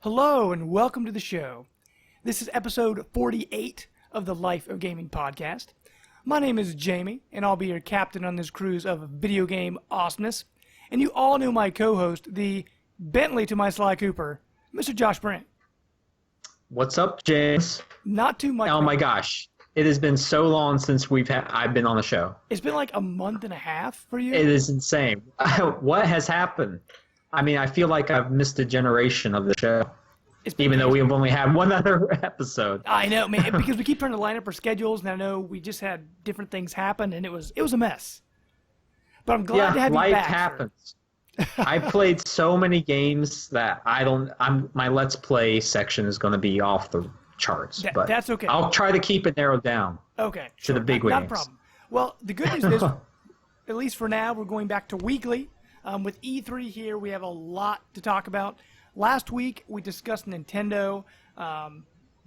Hello and welcome to the show. This is episode 48 of the Life of Gaming podcast. My name is Jamie, and I'll be your captain on this cruise of video game awesomeness. And you all know my co-host, the Bentley to my Sly Cooper, Mr. Josh Brent. What's up, James? Not too much. Oh my gosh. It has been so long since I've been on the show. It's been like a month and a half for you? It is insane. What has happened? I mean, I feel like I've missed a generation of the show, even though we've only had one other episode. I know, man, because we keep trying to line up our schedules, and I know we just had different things happen, and it was a mess. But I'm glad to have you back. Life happens. I played so many games that my Let's Play section is going to be off the charts. But that's okay. I'll try to keep it narrowed down. Okay. To the big wigs. Not a problem. Well, the good news is, at least for now, we're going back to weekly. With E3 here, we have a lot to talk about. Last week, we discussed Nintendo,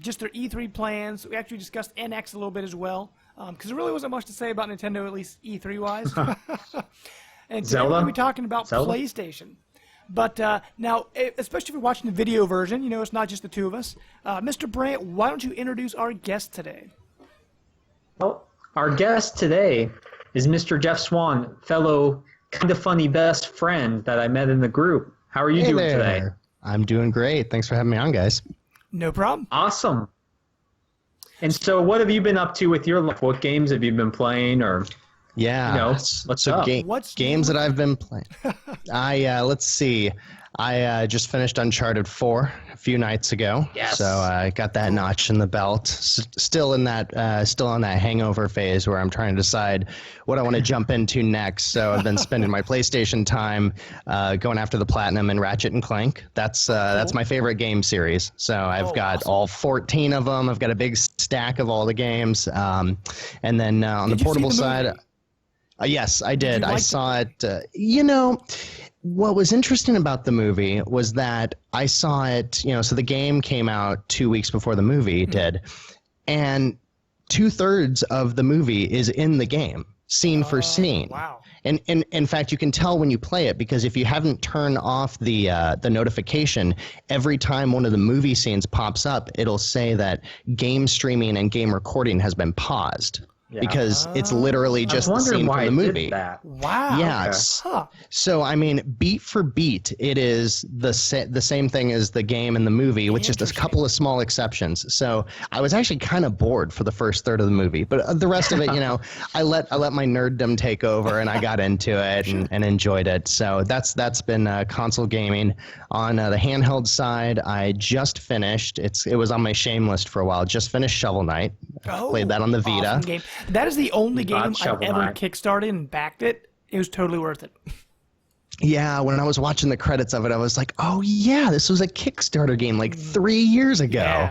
just their E3 plans. We actually discussed NX a little bit as well, because there really wasn't much to say about Nintendo, at least E3-wise. And today we're going to be talking about PlayStation. But now, especially if you're watching the video version, you know it's not just the two of us. Mr. Brant, why don't you introduce our guest today? Well, our guest today is Mr. Jeff Swan, fellow kind of funny best friend that I met in the group. How are you doing today? I'm doing great. Thanks for having me on, guys. No problem. Awesome. And so what have you been up to with your life? What games have you been playing? Or what's up? Games that I've been playing. Let's see. I just finished Uncharted 4 a few nights ago. Yes. So I got that notch in the belt. Still on that hangover phase where I'm trying to decide what I want to jump into next. So I've been spending my PlayStation time going after the Platinum and Ratchet and Clank. That's my favorite game series. So I've got all 14 of them. I've got a big stack of all the games. And then on the portable side, yes, I did. I saw it. What was interesting about the movie was that I saw it, so the game came out 2 weeks before the movie did, and 2/3 of the movie is in the game, scene for scene. Wow. And in fact, you can tell when you play it, because if you haven't turned off the notification, every time one of the movie scenes pops up, it'll say that game streaming and game recording has been paused. Yeah. Because it's literally just the scene from the movie. Wow. Yeah. Okay. So, I mean, beat for beat, it is the same thing as the game and the movie, with just a couple of small exceptions. So I was actually kind of bored for the first third of the movie. But the rest of it, I let my nerddom take over, and I got into it and enjoyed it. So that's been console gaming. On the handheld side, I just finished. It was on my shame list for a while. Just finished Shovel Knight. Played that on the Vita. Awesome game. That is the only game I've ever kickstarted and backed it. It was totally worth it. Yeah, when I was watching the credits of it, I was like, oh yeah, this was a Kickstarter game like 3 years ago.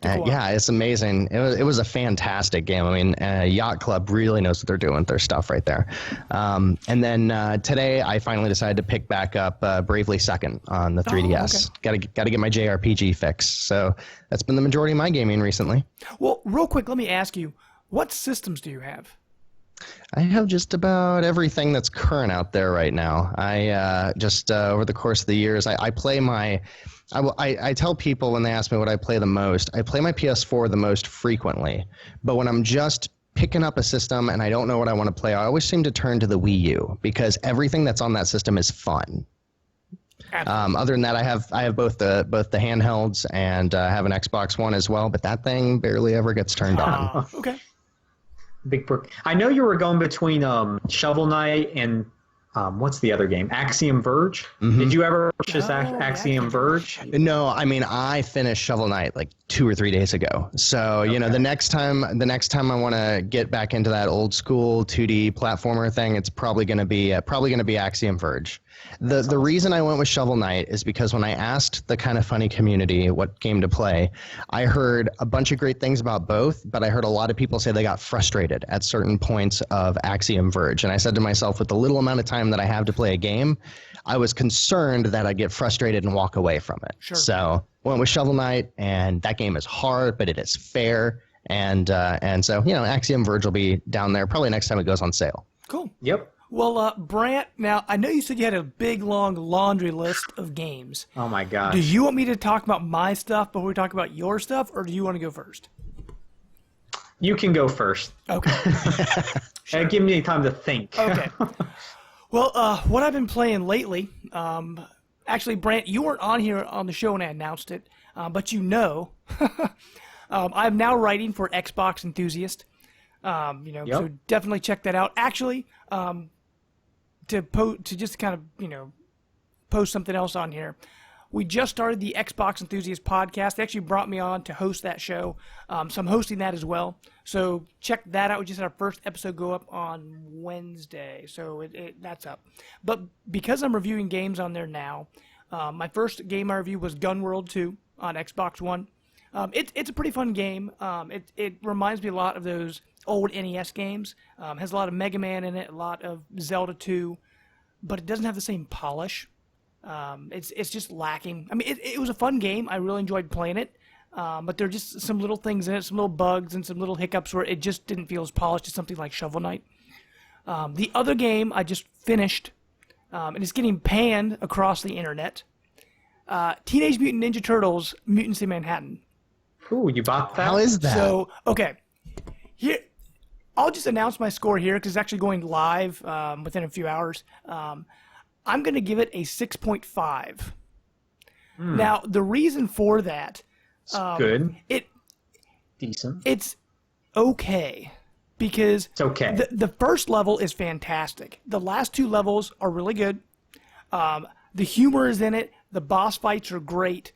Yeah, it's amazing. It was a fantastic game. I mean, Yacht Club really knows what they're doing with their stuff right there. And then today, I finally decided to pick back up Bravely Second on the 3DS. Okay. Got to get my JRPG fix. So that's been the majority of my gaming recently. Well, real quick, let me ask you, what systems do you have? I have just about everything that's current out there right now. I just over the course of the years, I play my. I tell people when they ask me what I play the most, I play my PS4 the most frequently. But when I'm just picking up a system and I don't know what I want to play, I always seem to turn to the Wii U, because everything that's on that system is fun. Other than that, I have both the handhelds, and I have an Xbox One as well. But that thing barely ever gets turned on. Okay. Big perk. I know you were going between Shovel Knight and what's the other game? Axiom Verge. Mm-hmm. Did you ever purchase Axiom Verge? No, I mean, I finished Shovel Knight like 2 or 3 days ago. So the next time I want to get back into that old school 2D platformer thing, it's probably going to be Axiom Verge. The reason I went with Shovel Knight is because when I asked the Kind of Funny community what game to play, I heard a bunch of great things about both, but I heard a lot of people say they got frustrated at certain points of Axiom Verge. And I said to myself, with the little amount of time that I have to play a game, I was concerned that I'd get frustrated and walk away from it. Sure. So went with Shovel Knight, and that game is hard, but it is fair. And so, Axiom Verge will be down there probably next time it goes on sale. Cool. Yep. Well, Brant, now I know you said you had a big, long laundry list of games. Oh my gosh. Do you want me to talk about my stuff before we talk about your stuff, or do you want to go first? You can go first. Okay. Give me time to think. Okay. Well, what I've been playing lately, actually, Brant, you weren't on here on the show when I announced it, but you know, I'm now writing for Xbox Enthusiast. So definitely check that out. Actually, to just kind of, post something else on here. We just started the Xbox Enthusiast podcast. They actually brought me on to host that show. So I'm hosting that as well. So check that out. We just had our first episode go up on Wednesday. So that's up. But because I'm reviewing games on there now, my first game I reviewed was Gun World 2 on Xbox One. It's a pretty fun game. It reminds me a lot of those old NES games. Has a lot of Mega Man in it, a lot of Zelda 2, but it doesn't have the same polish. It's just lacking. I mean, it was a fun game. I really enjoyed playing it, but there are just some little things in it, some little bugs and some little hiccups where it just didn't feel as polished as something like Shovel Knight. The other game I just finished, and it's getting panned across the internet, Teenage Mutant Ninja Turtles Mutants in Manhattan. Ooh, you bought that? How is that? So, okay. Here, I'll just announce my score here because it's actually going live within a few hours. I'm going to give it a 6.5. Now, the reason for that... good. Decent. It's okay. Because it's okay. The first level is fantastic. The last two levels are really good. The humor is in it. The boss fights are great.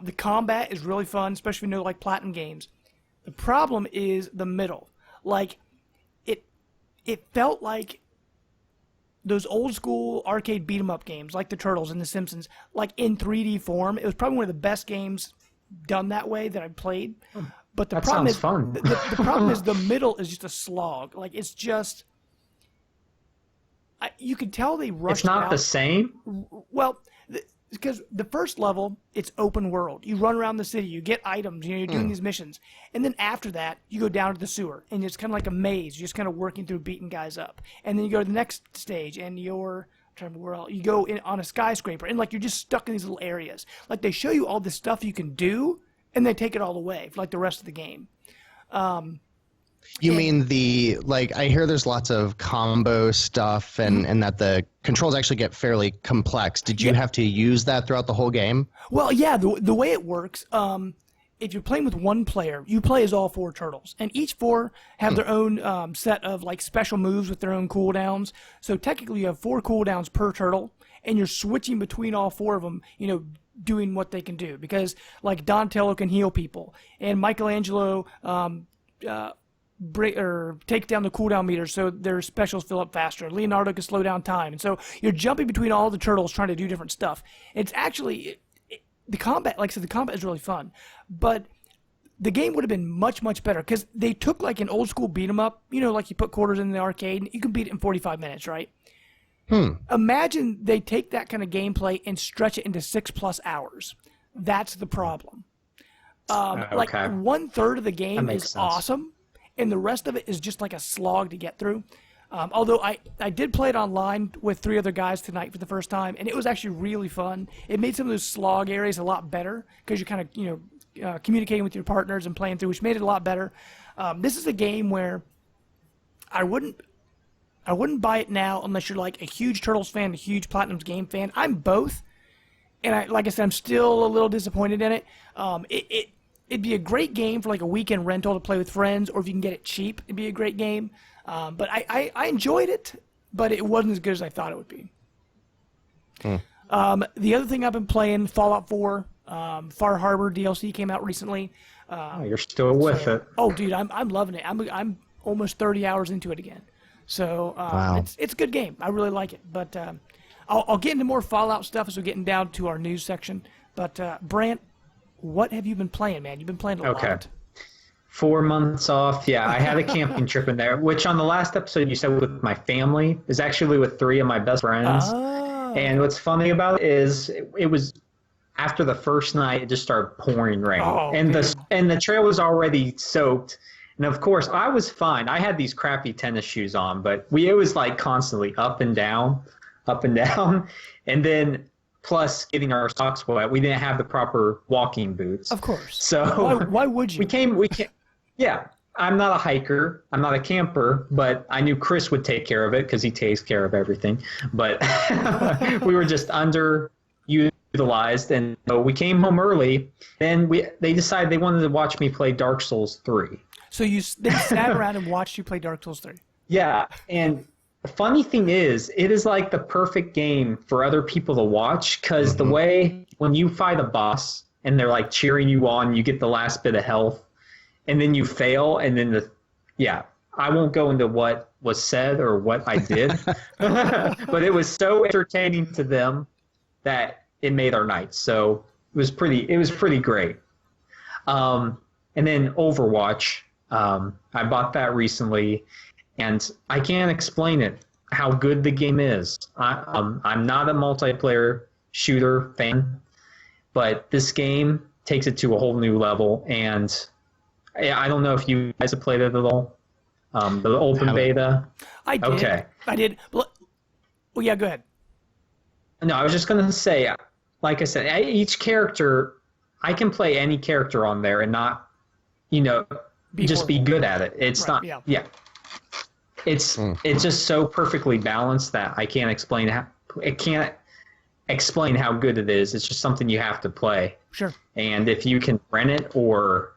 The combat is really fun, especially if you know like Platinum games. The problem is the middle. Like, it felt like those old school arcade beat 'em up games, like the Turtles and the Simpsons, like in 3D form. It was probably one of the best games done that way that I've played. But the problem is fun. The problem is the middle is just a slog. Like it's just, you could tell they rushed. It's not out. the same. Well, because the first level, it's open world. You run around the city, you get items, you're doing these missions. And then after that, you go down to the sewer, and it's kind of like a maze. You're just kind of working through beating guys up. And then you go to the next stage, and you're trying to where else. You go in on a skyscraper, and like you're just stuck in these little areas. Like they show you all this stuff you can do, and they take it all away for like the rest of the game. You mean I hear there's lots of combo stuff and that the controls actually get fairly complex. Did you have to use that throughout the whole game? Well, yeah, the way it works, if you're playing with one player, you play as all four turtles. And each four have their own set of like special moves with their own cooldowns. So technically you have 4 cooldowns per turtle, and you're switching between all 4 of them, doing what they can do. Because like Donatello can heal people, and Michelangelo take down the cooldown meter so their specials fill up faster. Leonardo can slow down time. And so you're jumping between all the turtles trying to do different stuff. It's actually, the combat, like I said, the combat is really fun. But the game would have been much, much better because they took like an old school beat 'em up, like you put quarters in the arcade, and you can beat it in 45 minutes, right? Imagine they take that kind of gameplay and stretch it into 6+ hours. That's the problem. Like 1/3 of the game is sense. awesome, and the rest of it is just like a slog to get through. Although I did play it online with 3 other guys tonight for the first time, and it was actually really fun. It made some of those slog areas a lot better because you're kind of communicating with your partners and playing through, which made it a lot better. This is a game where I wouldn't buy it now unless you're like a huge Turtles fan, a huge Platinum's game fan. I'm both, and like I said, I'm still a little disappointed in it. It'd be a great game for like a weekend rental to play with friends, or if you can get it cheap, it'd be a great game. But I enjoyed it, but it wasn't as good as I thought it would be. The other thing I've been playing, Fallout 4, Far Harbor DLC came out recently. You're still with it. Oh, dude, I'm loving it. I'm almost 30 hours into it again. So wow. It's a good game. I really like it. But I'll get into more Fallout stuff as we're getting down to our news section. But Brant, what have you been playing, man? You've been playing a lot. 4 months off. Yeah, I had a camping trip in there, which on the last episode you said with my family is actually with 3 of my best friends. Oh. And what's funny about it is it was after the first night, it just started pouring rain, and the trail was already soaked. And of course, I was fine. I had these crappy tennis shoes on, but it was like constantly up and down, up and down. And then plus getting our socks wet, we didn't have the proper walking boots. Of course. So why would you? We came. Yeah, I'm not a hiker. I'm not a camper, but I knew Chris would take care of it because he takes care of everything. But we were just underutilized, and so we came home early. Then they decided they wanted to watch me play Dark Souls 3. So they sat around and watched you play Dark Souls 3. Yeah, and the funny thing is, it is like the perfect game for other people to watch because the way when you fight a boss and they're like cheering you on, you get the last bit of health, and then you fail, and then I won't go into what was said or what I did, but it was so entertaining to them that it made our night. So it was pretty great. And then Overwatch, I bought that recently, and I can't explain it how good the game is. I'm not a multiplayer shooter fan, but this game takes it to a whole new level, and I don't know if you guys have played it at all. The open beta. I did. Okay. I did. Well, yeah, go ahead. No, I was just going to say, like I said, each character, I can play any character on there and not, just be good at it. It's right, not, yeah. It's just so perfectly balanced that I can't explain how good it is. It's just something you have to play. Sure. And if you can rent it or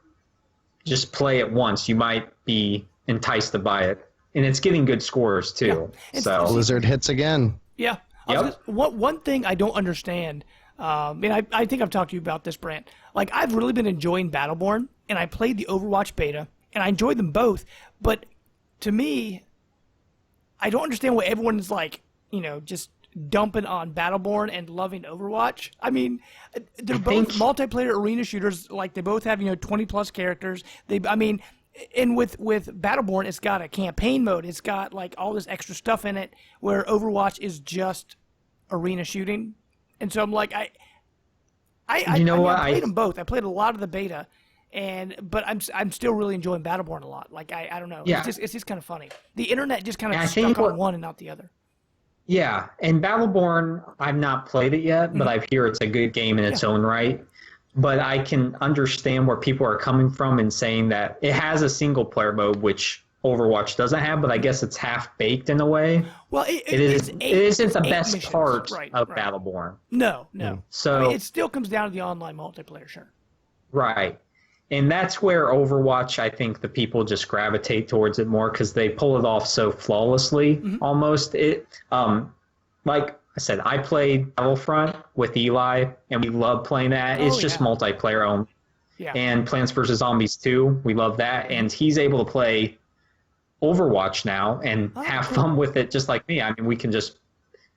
just play it once, you might be enticed to buy it. And it's getting good scores too. Yeah. So Blizzard hits again. Yeah. Yep. One thing I don't understand, and I think I've talked to you about this, Brant. Like, I've really been enjoying Battleborn, and I played the Overwatch beta, and I enjoyed them both. But to me, I don't understand why everyone's like, just dumping on Battleborn and loving Overwatch. I mean, they're both multiplayer arena shooters. Like, they both have 20 plus characters. And with Battleborn, it's got a campaign mode. It's got like all this extra stuff in it, where Overwatch is just arena shooting. And so I'm like, I played them both. I played a lot of the beta, but I'm still really enjoying Battleborn a lot. Like, I don't know. Yeah. It's just kind of funny. The internet just kind of I stuck think on one and not the other. Yeah, and Battleborn, I've not played it yet, but I hear it's a good game in its own right. But I can understand where people are coming from and saying that it has a single-player mode, which Overwatch doesn't have, but I guess it's half-baked in a way. Well, it isn't the best missions. part Right. Battleborn. No. So it still comes down to the online multiplayer, sure. Right. And that's where Overwatch, I think the people just gravitate towards it more because they pull it off so flawlessly almost. Like I said, I played Battlefront with Eli, and we love playing that. It's just multiplayer only. Yeah. And Plants vs. Zombies 2, we love that. And he's able to play Overwatch now and have fun with it just like me. I mean,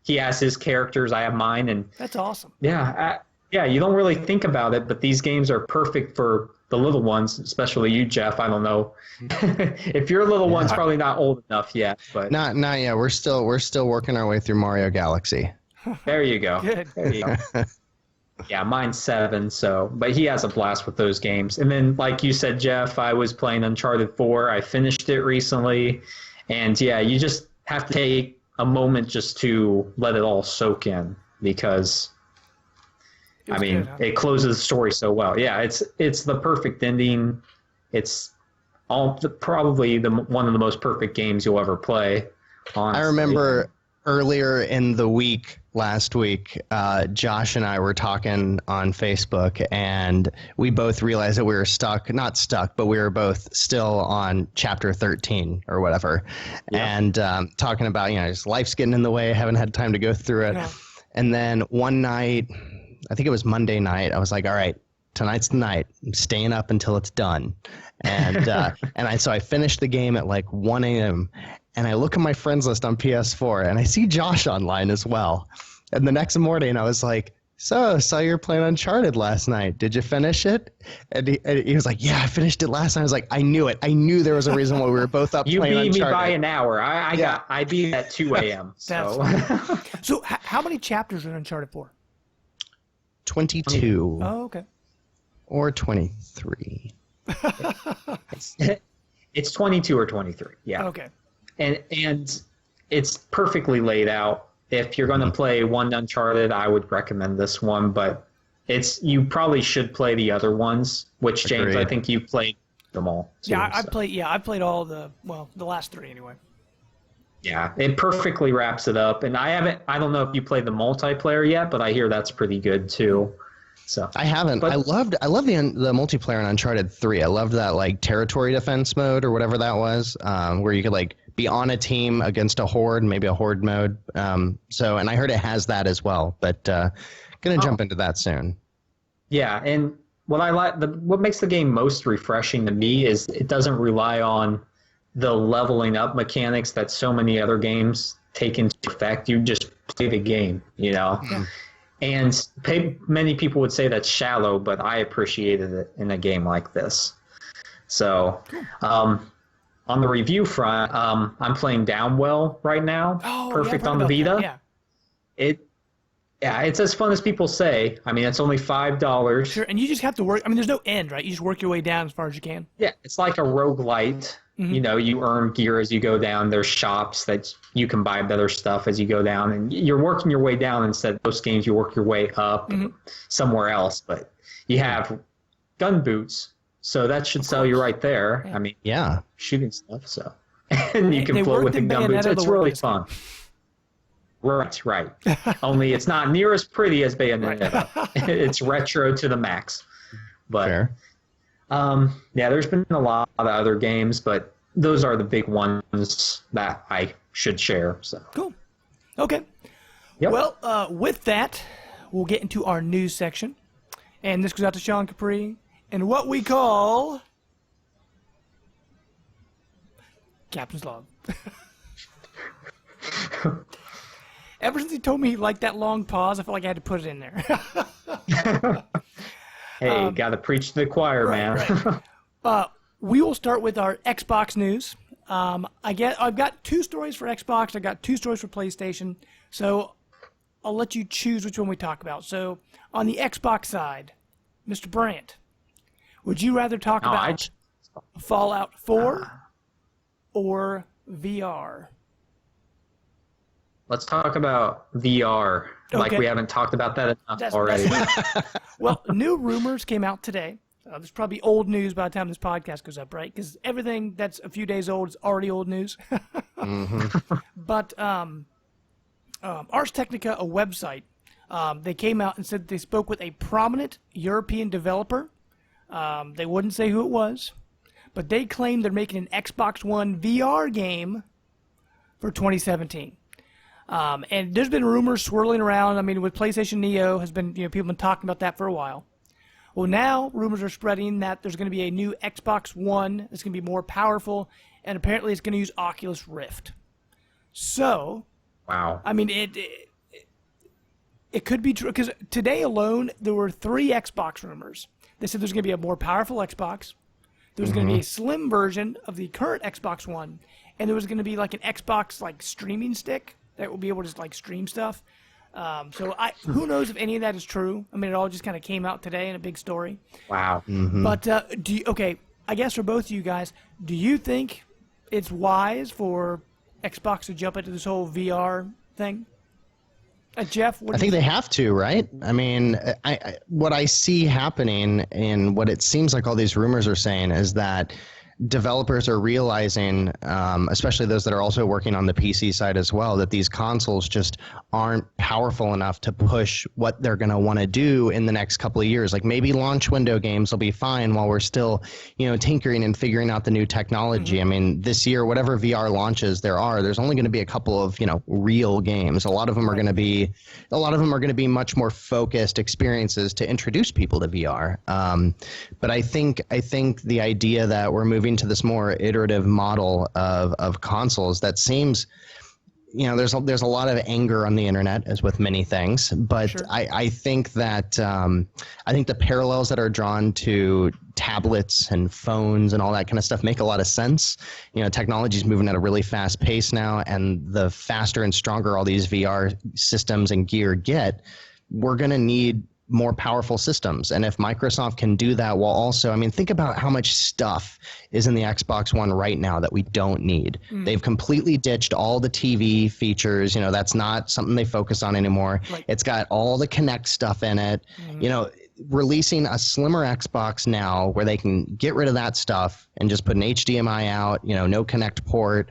he has his characters, I have mine. And that's awesome. Yeah, you don't really think about it, but these games are perfect for the little ones, especially you, Jeff. I don't know if your little one's probably not old enough yet, but not yet. We're still working our way through Mario Galaxy. There you go. Good. There you go. Yeah, mine's 7, but he has a blast with those games. And then, like you said, Jeff, I was playing Uncharted 4. I finished it recently, and yeah, you just have to take a moment just to let it all soak in because. It closes the story so well. Yeah, it's the perfect ending. It's probably one of the most perfect games you'll ever play. Honestly. I remember earlier in the week, last week, Josh and I were talking on Facebook, and we both realized that we were not stuck, but we were both still on chapter 13 or whatever, and talking about just life's getting in the way, haven't had time to go through it, and then one night. I think it was Monday night. I was like, all right, tonight's the night. I'm staying up until it's done. And so I finished the game at like 1 a.m. And I look at my friends list on PS4 and I see Josh online as well. And the next morning I was like, so, saw you were playing Uncharted last night. Did you finish it? And he was like, yeah, I finished it last night. I was like, I knew it. I knew there was a reason why we were both up playing Uncharted. You beat me by an hour. I beat at 2 a.m. So, so how many chapters are in Uncharted 4? 22. Oh, okay. Or 23. It's 22 or 23. Yeah. Okay. And it's perfectly laid out. If you're going to play one Uncharted, I would recommend this one, but you probably should play the other ones, which James, Agreed. I think you played them all. Too, I played all the last 3 anyway. Yeah, it perfectly wraps it up. And I don't know if you played the multiplayer yet, but I hear that's pretty good too. So I haven't. But, I loved the multiplayer in Uncharted 3. I loved that like territory defense mode or whatever that was, where you could like be on a team against a horde, maybe a horde mode. And I heard it has that as well, but gonna jump into that soon. Yeah, and what I like, what makes the game most refreshing to me is it doesn't rely on the leveling up mechanics that so many other games take into effect. You just play the game, you know. Yeah. And many people would say that's shallow, but I appreciated it in a game like this. So, on the review front, I'm playing Downwell right now. Perfect on the Vita. It's as fun as people say. I mean, it's only $5. Sure, and you just have to work. I mean, there's no end, right? You just work your way down as far as you can. Yeah, it's like a roguelite. You know, you earn gear as you go down. There's shops that you can buy better stuff as you go down, and you're working your way down instead of most games you work your way up somewhere else. But you have gun boots, so that should sell you right there. Yeah. I mean, Yeah, shooting stuff, so and you can float with the gun boots. It's really fun. Right. Only it's not near as pretty as Bayonetta. It's retro to the max. But fair. there's been a lot of other games, but those are the big ones that I should share. So Cool. Okay. Yep. Well, with that, we'll get into our news section. And this goes out to Sean Capri and what we call Captain's Log. Ever since he told me he liked that long pause, I felt like I had to put it in there. Hey, got to preach to the choir, man. Right. We will start with our Xbox news. I've got 2 stories for Xbox. I got 2 stories for PlayStation. So I'll let you choose which one we talk about. So on the Xbox side, Mr. Brandt, would you rather talk about Fallout 4 or VR? Let's talk about VR. Like we haven't talked about that enough already. Well, new rumors came out today. This is probably old news by the time this podcast goes up, right? Because everything that's a few days old is already old news. But Ars Technica, a website, they came out and said they spoke with a prominent European developer. They wouldn't say who it was, but they claim they're making an Xbox One VR game for 2017. And there's been rumors swirling around. I mean, with PlayStation Neo, has been people have been talking about that for a while. Well, now rumors are spreading that there's going to be a new Xbox One that's going to be more powerful, and apparently it's going to use Oculus Rift. So, wow. I mean, it could be true because today alone there were 3 Xbox rumors. They said there's going to be a more powerful Xbox. There's going to be a slim version of the current Xbox One, and there was going to be like an Xbox like streaming stick that will be able to like stream stuff. So who knows if any of that is true? I mean, it all just kind of came out today in a big story. Wow. But I guess for both of you guys, do you think it's wise for Xbox to jump into this whole VR thing? Jeff, I think they have to, right? I mean, what I see happening and what it seems like all these rumors are saying is that developers are realizing, especially those that are also working on the PC side as well, that these consoles just aren't powerful enough to push what they're going to want to do in the next couple of years. Like maybe launch window games will be fine while we're still, tinkering and figuring out the new technology. I mean, this year, whatever VR launches there's only going to be a couple of, real games. A lot of them are going to be much more focused experiences to introduce people to VR. But I think the idea that we're moving to this more iterative model of consoles that seems, there's a lot of anger on the internet, as with many things, but sure. I think that I think the parallels that are drawn to tablets and phones and all that kind of stuff make a lot of sense. Technology is moving at a really fast pace now, and the faster and stronger all these VR systems and gear get, we're going to need more powerful systems. And if Microsoft can do that while also, I mean, think about how much stuff is in the Xbox One right now that we don't need. They've completely ditched all the TV features. That's not something they focus on anymore. Right. It's got all the Kinect stuff in it. Releasing a slimmer Xbox now where they can get rid of that stuff and just put an HDMI out, no Kinect port,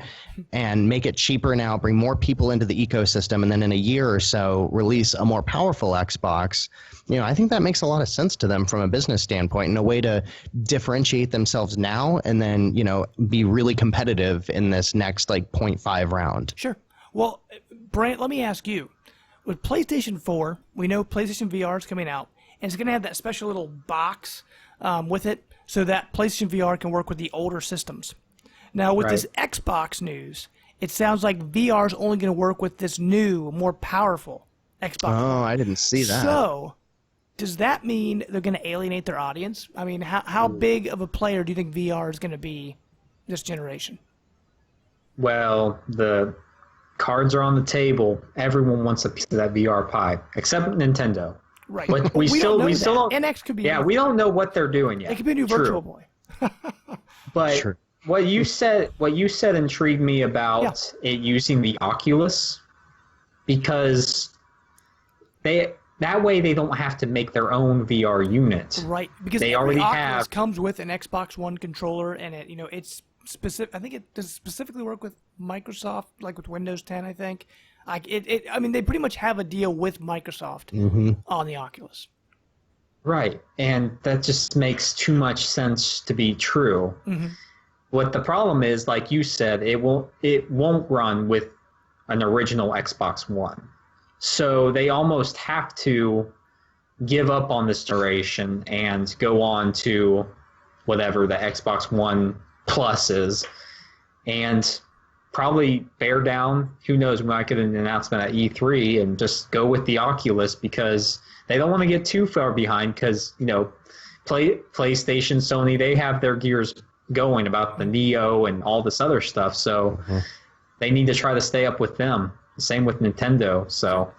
and make it cheaper now, bring more people into the ecosystem, and then in a year or so release a more powerful Xbox. I think that makes a lot of sense to them from a business standpoint, and a way to differentiate themselves now and then, be really competitive in this next like 0.5 round. Sure. Well, Brant, let me ask you. With PlayStation 4, we know PlayStation VR is coming out, and it's going to have that special little box with it so that PlayStation VR can work with the older systems. Now, with this Xbox news, it sounds like VR is only going to work with this new, more powerful Xbox. Oh, I didn't see that. So, does that mean they're going to alienate their audience? I mean, how big of a player do you think VR is going to be this generation? Well, the cards are on the table. Everyone wants a piece of that VR pie, except Nintendo. Right. But we still don't. NX could be. Yeah, we don't know what they're doing yet. It could be a new Virtual Boy. But Sure. what you said intrigued me about it using the Oculus, because that way they don't have to make their own VR unit. Right, because they every already Oculus have. comes with an Xbox One controller, and it's specific. I think it does specifically work with Microsoft, like with Windows 10. I think. I mean, they pretty much have a deal with Microsoft on the Oculus. Right, and that just makes too much sense to be true. What the problem is, like you said, it won't run with an original Xbox One. So they almost have to give up on this generation and go on to whatever the Xbox One Plus is, and probably bear down. Who knows? We might get an announcement at E3 and just go with the Oculus, because they don't want to get too far behind, because PlayStation, Sony, they have their gears going about the Neo and all this other stuff. So they need to try to stay up with them. Same with Nintendo. So,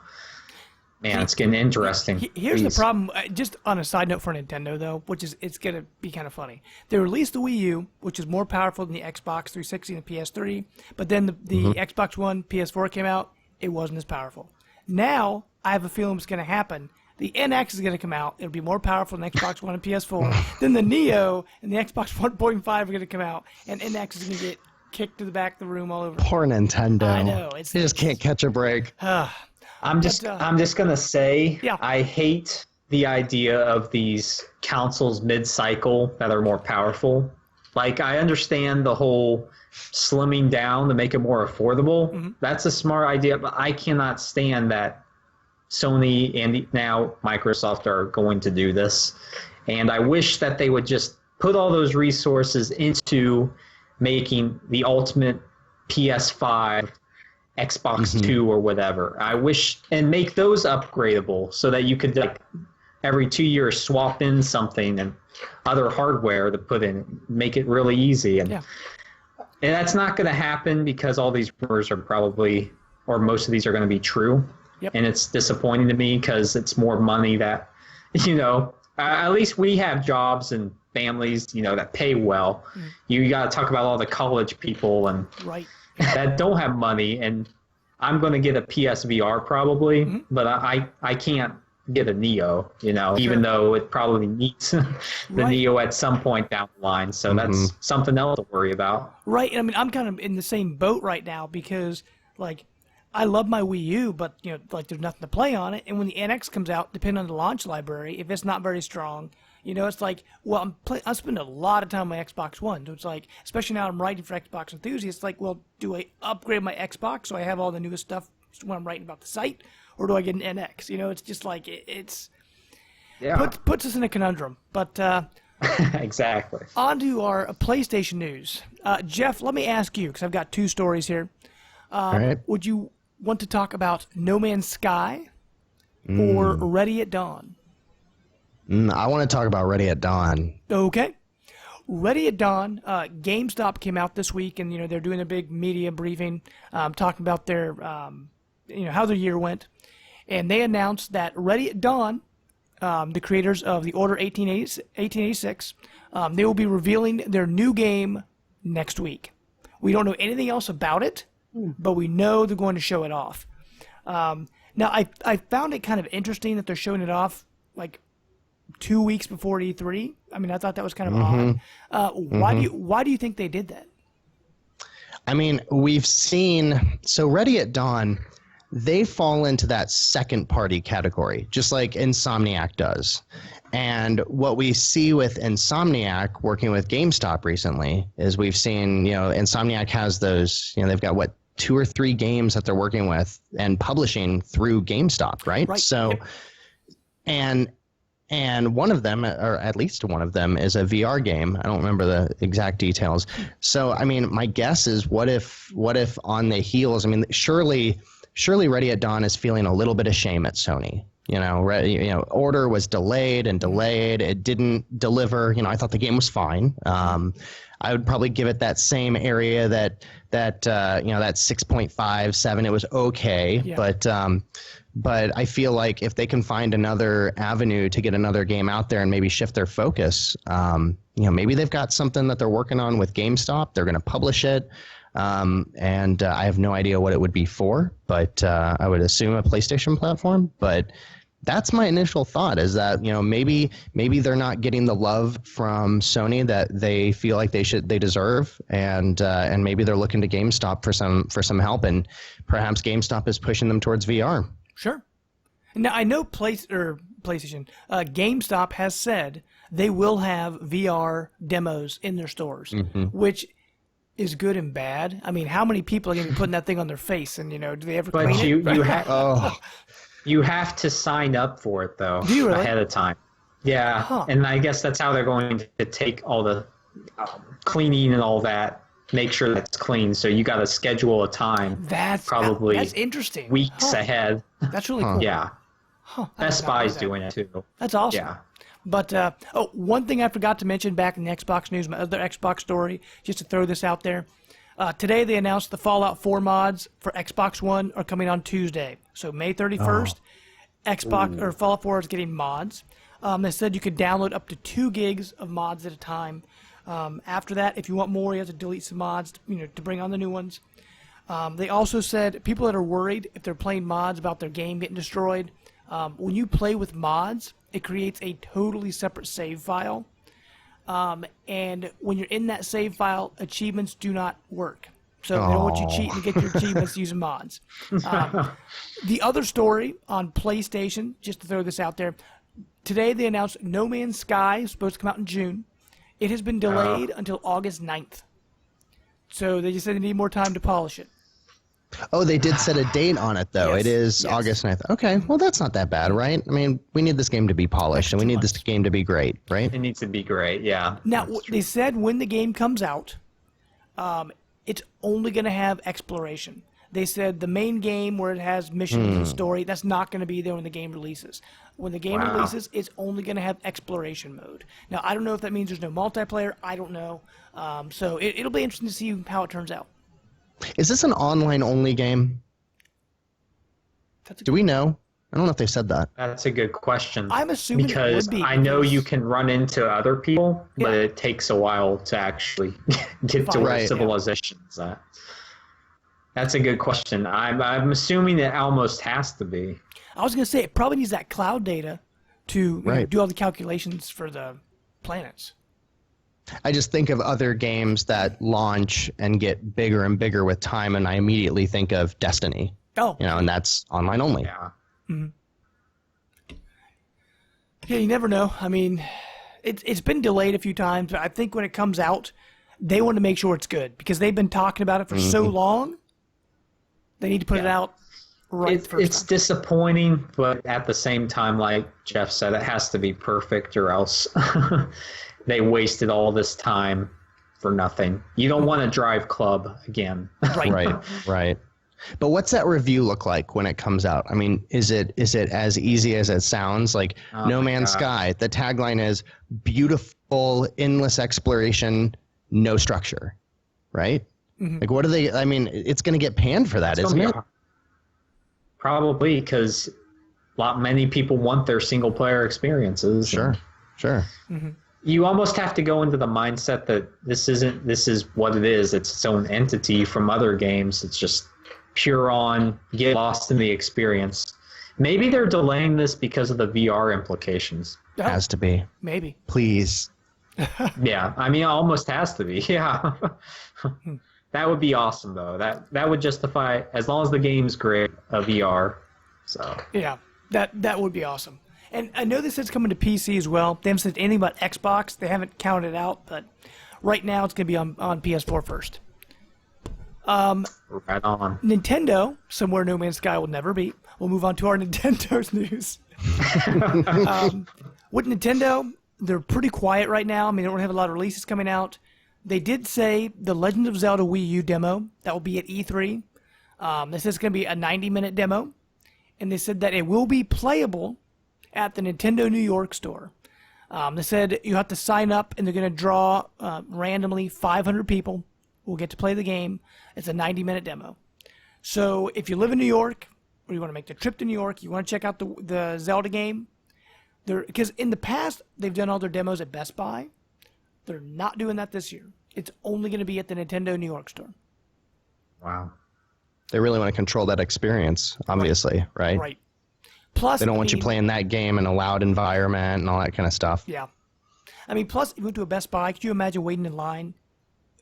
man, it's getting interesting. Here's the problem. Just on a side note for Nintendo, though, which is it's going to be kind of funny. They released the Wii U, which is more powerful than the Xbox 360 and the PS3. But then the Xbox One, PS4 came out. It wasn't as powerful. Now, I have a feeling what's going to happen. The NX is going to come out. It'll be more powerful than Xbox One and PS4. Then the Neo and the Xbox 1.5 are going to come out. And NX is going to get kicked to the back of the room all over. Poor Nintendo. I know. They just can't catch a break. I'm just gonna say, I hate the idea of these consoles mid-cycle that are more powerful. Like, I understand the whole slimming down to make it more affordable. That's a smart idea, but I cannot stand that Sony and now Microsoft are going to do this. And I wish that they would just put all those resources into making the ultimate PS5, Xbox 2 or whatever. I wish, and make those upgradable so that you could, like, every 2 years swap in something and other hardware to put in, make it really easy. And that's not going to happen, because all these rumors are probably, or most of these are going to be true. And it's disappointing to me, because it's more money that, at least we have jobs and families, that pay well. You got to talk about all the college people and that don't have money. And I'm going to get a PSVR probably, but I can't get a Neo, even though it probably needs the Neo at some point down the line. So that's something else to worry about. Right. I mean, I'm kind of in the same boat right now, because, like, I love my Wii U, but, there's nothing to play on it. And when the NX comes out, depending on the launch library, if it's not very strong, it's like, well, I'm spending a lot of time on my Xbox One. So it's like, especially now I'm writing for Xbox Enthusiasts, like, well, do I upgrade my Xbox so I have all the newest stuff when I'm writing about the site, or do I get an NX? It's just like, puts us in a conundrum. But exactly. On to our PlayStation news. Jeff, let me ask you, because I've got two stories here. All right. Would you want to talk about No Man's Sky or Ready at Dawn? I want to talk about Ready at Dawn. Okay. Ready at Dawn, GameStop came out this week, and they're doing a big media briefing, talking about their, how their year went, and they announced that Ready at Dawn the creators of the Order 1886. They will be revealing their new game next week. We don't know anything else about it, but we know they're going to show it off. Now, I found it kind of interesting that they're showing it off like 2 weeks before E3. I mean, I thought that was kind of odd. Why do you think they did that? I mean, we've seen, so Ready at Dawn, they fall into that second party category, just like Insomniac does. And what we see with Insomniac working with GameStop recently is we've seen, Insomniac has those, they've got 2 or 3 games that they're working with and publishing through GameStop, right? So, and one of them, or at least one of them, is a VR game. I don't remember the exact details. So, I mean, my guess is what if on the heels, I mean, surely Ready at Dawn is feeling a little bit of shame at Sony. Order was delayed. It didn't deliver. I thought the game was fine. I would probably give it that same area that 6.5, 7. It was okay, yeah. But I feel like if they can find another avenue to get another game out there and maybe shift their focus, maybe they've got something that they're working on with GameStop. They're going to publish it. And I have no idea what it would be for, but I would assume a PlayStation platform. But that's my initial thought, is that maybe they're not getting the love from Sony that they feel like they deserve, and maybe they're looking to GameStop for some help, and perhaps GameStop is pushing them towards VR. Sure. Now I know PlayStation, GameStop has said they will have VR demos in their stores, which is good and bad. I mean, how many people are going to be putting that thing on their face, and do they ever clean it? You have to sign up for it though. Do you really? Ahead of time. Yeah, and I guess that's how they're going to take all the cleaning and all that. Make sure that's clean. So you got to schedule a time. That's interesting. Weeks ahead. That's really cool. Yeah. Best Buy's doing it too. That's awesome. Yeah. But one thing I forgot to mention back in the Xbox news, my other Xbox story, just to throw this out there. Today they announced the Fallout 4 mods for Xbox One are coming on Tuesday. So May 31st, Fallout 4 is getting mods. They said you could download up to 2 gigs of mods at a time. After that, if you want more, you have to delete some mods, to bring on the new ones. They also said people that are worried if they're playing mods about their game getting destroyed, when you play with mods, it creates a totally separate save file. And when you're in that save file, achievements do not work. So they don't want you cheating to get your achievements using mods. The other story on PlayStation, just to throw this out there, today they announced No Man's Sky is supposed to come out in June. It has been delayed until August 9th. So they just said they need more time to polish it. Oh, they did set a date on it, though. Yes. It is August 9th. Okay, well, that's not that bad, right? I mean, we need this game to be polished, and we need this game to be great, right? It needs to be great, yeah. Now, they said when the game comes out, it's only going to have exploration. They said the main game where it has missions and story, that's not going to be there when the game releases. When the game releases, it's only going to have exploration mode. Now, I don't know if that means there's no multiplayer. I don't know. So it'll be interesting to see how it turns out. Is this an online-only game? Do we know? I don't know if they said that. That's a good question. I'm assuming because it would be. I know you can run into other people, but it takes a while to actually get to where civilization's at. That's a good question. I'm assuming it almost has to be. I was going to say it probably needs that cloud data to do all the calculations for the planets. I just think of other games that launch and get bigger and bigger with time, and I immediately think of Destiny. Oh. And that's online only. Yeah. Mm-hmm. Yeah, you never know. I mean, it's been delayed a few times, but I think when it comes out, they want to make sure it's good because they've been talking about it for so long. They need to put it out right first It's time. disappointing, but at the same time, like Jeff said, it has to be perfect or else they wasted all this time for nothing. You don't want to drive club again. Right. But what's that review look like when it comes out? I mean, is it as easy as it sounds? Like No Man's Sky, the tagline is beautiful, endless exploration, no structure, right? Mm-hmm. Like, what do they? I mean, it's going to get panned for that, isn't it? Probably, because many people want their single player experiences. Sure. You almost have to go into the mindset that this is what it is. It's its own entity from other games. It's just pure on, get lost in the experience. Maybe they're delaying this because of the VR implications. Oh, Has to be. maybe. Please. Yeah, I mean, it almost has to be. Yeah. That would be awesome, though. That would justify, as long as the game's great, a VR. So Yeah, that would be awesome. And I know this is coming to PC as well. They haven't said anything about Xbox. They haven't counted it out, but right now it's going to be on PS4 first. right on. Nintendo, somewhere No Man's Sky will never be. We'll move on to our Nintendo's news. With Nintendo, they're pretty quiet right now. I mean, they don't have a lot of releases coming out. They did say the Legend of Zelda Wii U demo, that will be at E3. They said it's going to be a 90-minute demo. And they said that it will be playable at the Nintendo New York store. They said you have to sign up, and they're going to draw randomly 500 people who will get to play the game. It's a 90-minute demo. So if you live in New York, or you want to make the trip to New York, you want to check out the Zelda game, because in the past, they've done all their demos at Best Buy. They're not doing that this year. It's only going to be at the Nintendo New York store. Wow. They really want to control that experience, obviously, right? Right. Plus, They don't want you playing that game in a loud environment and all that kind of stuff. Yeah. I mean, plus, if you went to a Best Buy, could you imagine waiting in line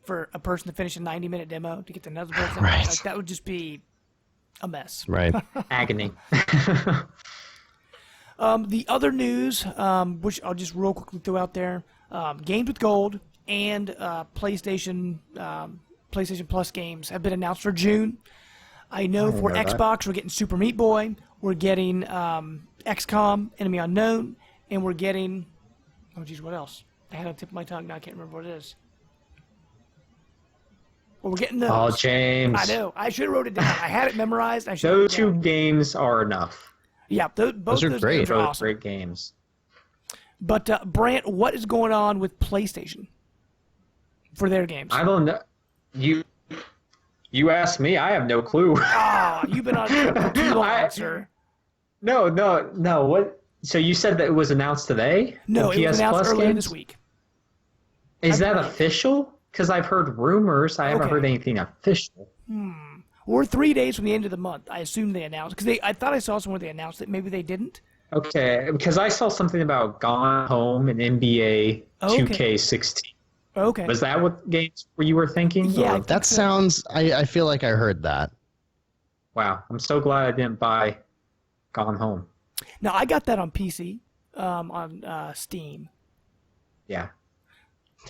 for a person to finish a 90-minute demo to get to another person? Right. Like, that would just be a mess. Right. Agony. The other news, which I'll just real quickly throw out there, Games with Gold and PlayStation Plus games have been announced for June. I know for Xbox, we're getting Super Meat Boy, we're getting XCOM, Enemy Unknown, and we're getting, oh geez, what else? I had it on the tip of my tongue, now I can't remember what it is. Well, we're getting those. Oh, James. I know. I should have wrote it down. I had it memorized. I should. Those two games are enough. Yeah, both Those are those great. games are Both awesome. great games. But Brant, what is going on with PlayStation for their games? I don't know. You asked me. I have no clue. Ah, you've been on it for too long, sir. No. What? So you said that it was announced today? No, The it was PS announced Plus earlier games? this week. Is that official? Because I've heard rumors. I haven't Okay. heard anything official. We're 3 days from the end of the month. I assume they announced because I thought I saw somewhere they announced it. Maybe they didn't. Okay, because I saw something about Gone Home and NBA Okay. 2K16. Okay. Was that what games you were thinking? Yeah, Or- I think That so. sounds, I feel like I heard that. Wow, I'm so glad I didn't buy Gone Home. Now I got that on PC, on Steam. Yeah.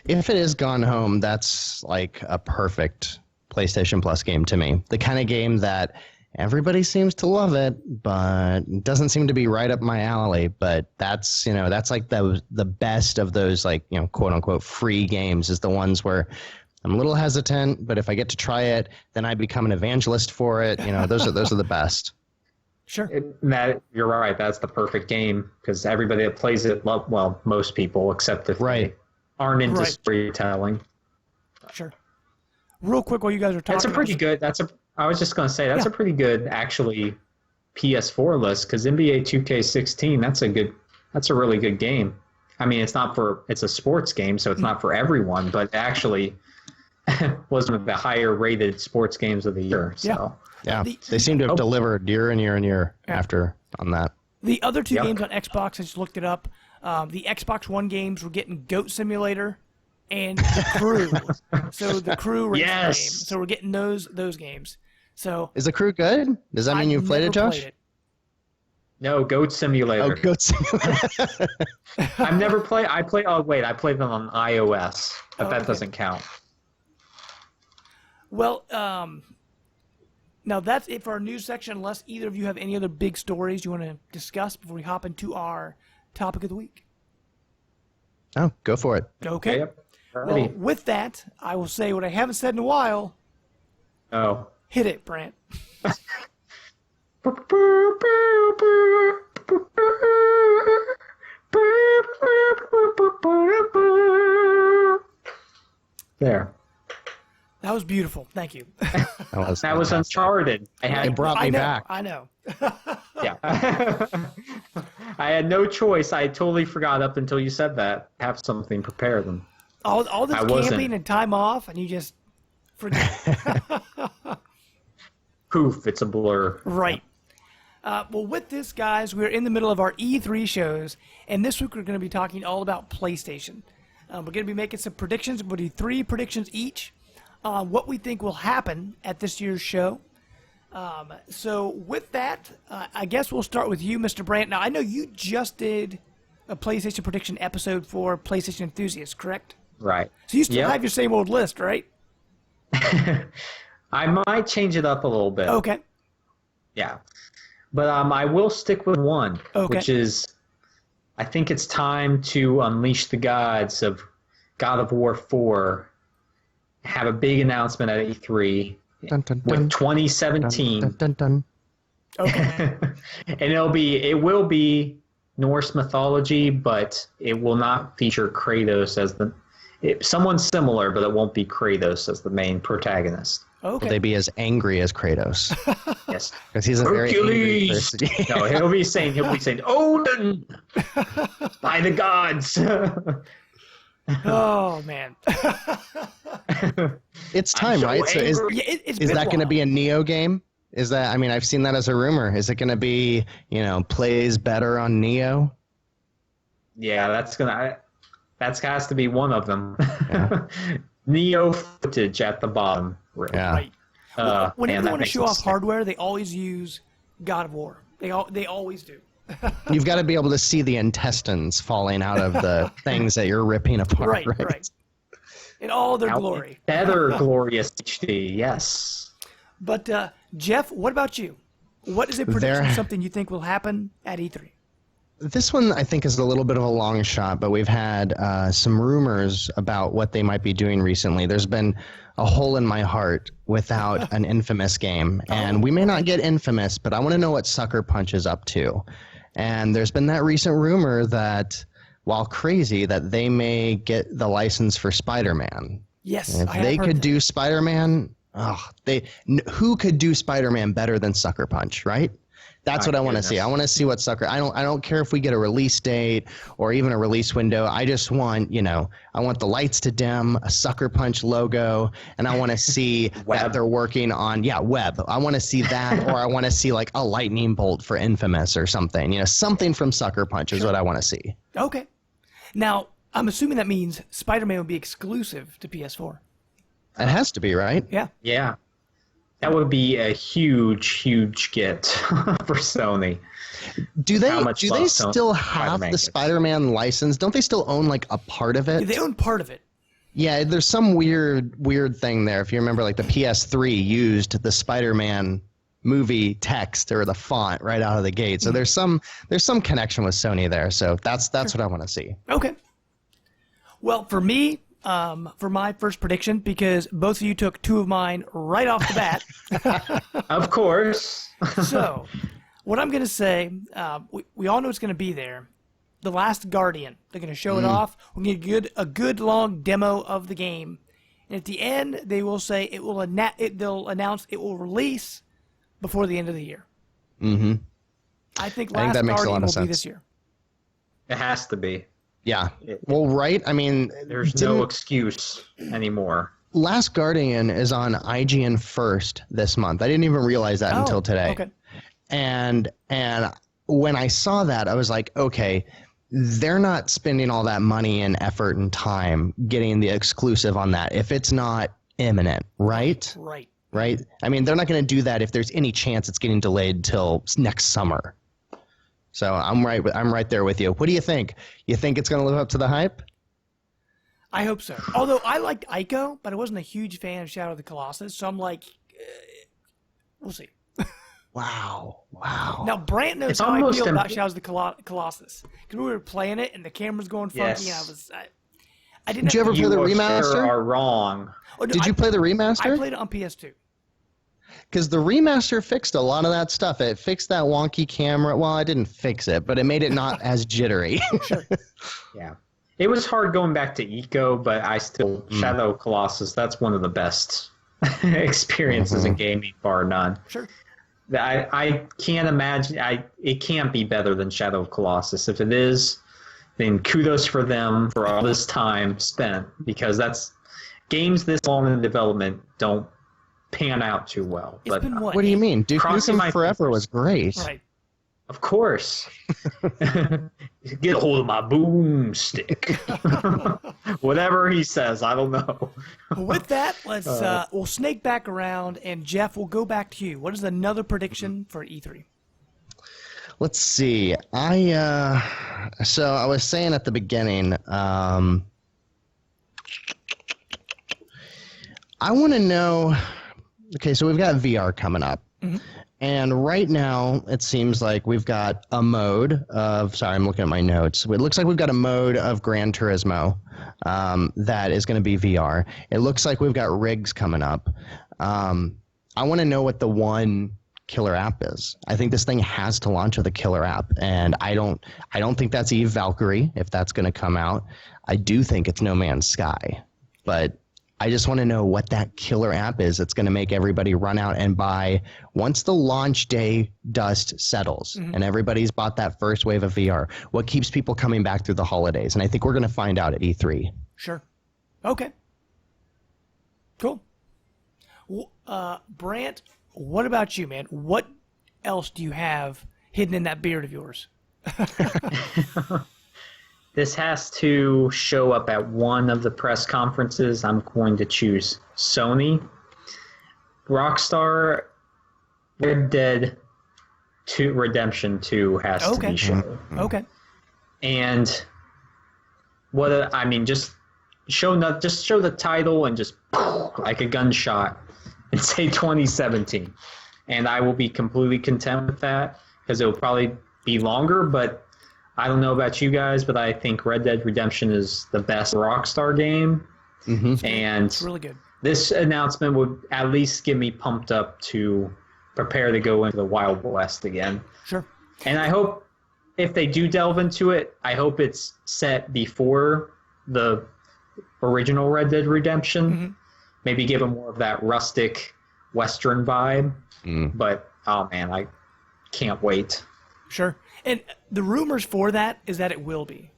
If it is Gone Home, that's like a perfect PlayStation Plus game to me. The kind of game that everybody seems to love it, but it doesn't seem to be right up my alley. But that's, that's like the best of those, like, quote unquote free games, is the ones where I'm a little hesitant, but if I get to try it, then I become an evangelist for it. Those are the best. Sure. Matt, you're right. That's the perfect game because everybody that plays it, well, most people, except if Right. they aren't into Right. storytelling. Sure. Real quick, while you guys are talking, That's a pretty good. I was just gonna say that's a pretty good actually PS4 list because NBA 2K16. That's a really good game. I mean, it's a sports game, so it's not for everyone, but it actually was one of the higher rated sports games of the year. So Yeah, The- they seem to have delivered year and year and year after on that. The other two Yep. games on Xbox, I just looked it up. The Xbox One games, we're getting Goat Simulator and The Crew. So The Crew racing Yes. game. So we're getting those games. So Is the crew good? Does that mean you've played it, never Josh? played it. no, Goat Simulator. Oh, Goat Simulator. I've never played. I played them on iOS, but that okay. doesn't count. Well, now that's it for our news section. Unless either of you have any other big stories you want to discuss before we hop into our topic of the week. Oh, go for it. Okay. Yep. Well, Alrighty. with that, I will say what I haven't said in a while. Oh. Hit it, Brant. There. That was beautiful. Thank you. That was Uncharted. It brought me back. I know. Yeah. I had no choice. I totally forgot up until you said that. Have something prepared. And All this camping and time off, and you just forget. Poof, it's a blur. Right. Well, with this, guys, we're in the middle of our E3 shows, and this week we're going to be talking all about PlayStation. We're going to be making some predictions. We'll do 3 predictions each on what we think will happen at this year's show. So with that, I guess we'll start with you, Mr. Brandt. Now, I know you just did a PlayStation prediction episode for PlayStation Enthusiasts, correct? Right. So you still have your same old list, right? I might change it up a little bit. Okay. Yeah. But I will stick with one, which is I think it's time to unleash the gods of God of War 4, have a big announcement at E3 with 2017. Dun, dun, dun. Okay. And it will be Norse mythology, but it will not feature Kratos as someone similar, but it won't be Kratos as the main protagonist. Okay. Will they be as angry as Kratos? Yes. Because he's a very angry Hercules! person. No, he'll be saying, Odin! By the gods! Oh, man. It's time, right? So is that going to be a Neo game? Is that? I mean, I've seen that as a rumor. Is it going to be, plays better on Neo? Yeah, that has to be one of them. Yeah. Neo footage at the bottom. Yeah. Right. Whenever they want to show off hardware, they always use God of War. They always do. You've got to be able to see the intestines falling out of the things that you're ripping apart. Right. In all their glory. Better glorious HD, yes. But Jeff, what about you? What is a prediction? Something you think will happen at E3? This one, I think, is a little bit of a long shot, but we've had some rumors about what they might be doing recently. There's been a hole in my heart without an Infamous game, and we may not get Infamous, but I want to know what Sucker Punch is up to. And there's been that recent rumor that, while crazy, that they may get the license for Spider-Man. Yes, if they could do Spider-Man, who could do Spider-Man better than Sucker Punch, right? That's what I want to see. I want to see what I don't care if we get a release date or even a release window. I just want, I want the lights to dim, a Sucker Punch logo, and I want to see that they're working on, web. I want to see that, or I want to see like a lightning bolt for Infamous or something. Something from Sucker Punch is what I want to see. Okay. Now, I'm assuming that means Spider-Man will be exclusive to PS4. It has to be, right? Yeah. Yeah. That would be a huge get for Sony. Do they still have the Spider-Man license? Don't they still own like a part of it? They own part of it. Yeah, there's some weird thing there. If you remember, like the PS3 used the Spider-Man movie text or the font right out of the gate. So there's some connection with Sony there. So that's what I want to see. Okay. Well, for me, for my first prediction, because both of you took 2 of mine right off the bat. Of course. So, what I'm going to say, we all know it's going to be there. The Last Guardian. They're going to show it off. We're going to get a good long demo of the game. And at the end, they will say they'll announce it will release before the end of the year. Mm-hmm. I think Last Guardian will be this year. It has to be. Yeah. Well, right. I mean, there's no excuse anymore. Last Guardian is on IGN first this month. I didn't even realize that until today. Okay. And when I saw that, I was like, okay, they're not spending all that money and effort and time getting the exclusive on that if it's not imminent, right? Right. I mean, they're not going to do that if there's any chance it's getting delayed till next summer. So I'm right there with you. What do you think? You think it's going to live up to the hype? I hope so. Although I liked Ico, but I wasn't a huge fan of Shadow of the Colossus, so I'm like, we'll see. Wow. Now, Brant knows how I feel about Shadow of the Colossus. Because we were playing it, and the camera's going funky, and I didn't. Did you ever play the remaster? You are wrong. Oh, no, Did you play the remaster? I played it on PS2. Because the remaster fixed a lot of that stuff. It fixed that wonky camera. Well, I didn't fix it, but it made it not as jittery. Sure. Yeah. It was hard going back to Eco, but I still Shadow of Colossus. That's one of the best experiences in gaming, bar none. Sure. I can't imagine. It can't be better than Shadow of Colossus. If it is, then kudos for them for all this time spent, because that's games this long in development don't pan out too well. It's been what do you mean? Duke Crossing Nukem my Forever fingers. was great. Right. Of course. Get a hold of my boomstick. Whatever he says, I don't know. Well, with that, let's we'll snake back around, and Jeff, we'll go back to you. What is another prediction for E3? Let's see. So I was saying at the beginning, I want to know. Okay, so we've got VR coming up. And right now, it seems like we've got a mode of, sorry, I'm looking at my notes. It looks like we've got a mode of Gran Turismo that is going to be VR. It looks like we've got rigs coming up. I want to know what the one killer app is. I think this thing has to launch with a killer app, and I don't think that's Eve Valkyrie, if that's going to come out. I do think it's No Man's Sky, but I just want to know what that killer app is that's going to make everybody run out and buy once the launch day dust settles and everybody's bought that first wave of VR. What keeps people coming back through the holidays? And I think we're going to find out at E3. Sure. Okay. Cool. Well, Brant, what about you, man? What else do you have hidden in that beard of yours? This has to show up at one of the press conferences. I'm going to choose Sony. Rockstar, Red Dead 2 Redemption 2 has to be shown. Okay. And just show the title and just like a gunshot and say 2017. And I will be completely content with that, because it will probably be longer, but I don't know about you guys, but I think Red Dead Redemption is the best Rockstar game. And It's really good. this announcement would at least get me pumped up to prepare to go into the Wild West again. Sure. And I hope if they do delve into it, I hope it's set before the original Red Dead Redemption. Maybe give them more of that rustic Western vibe. But, oh man, I can't wait. Sure. And the rumors for that is that it will be.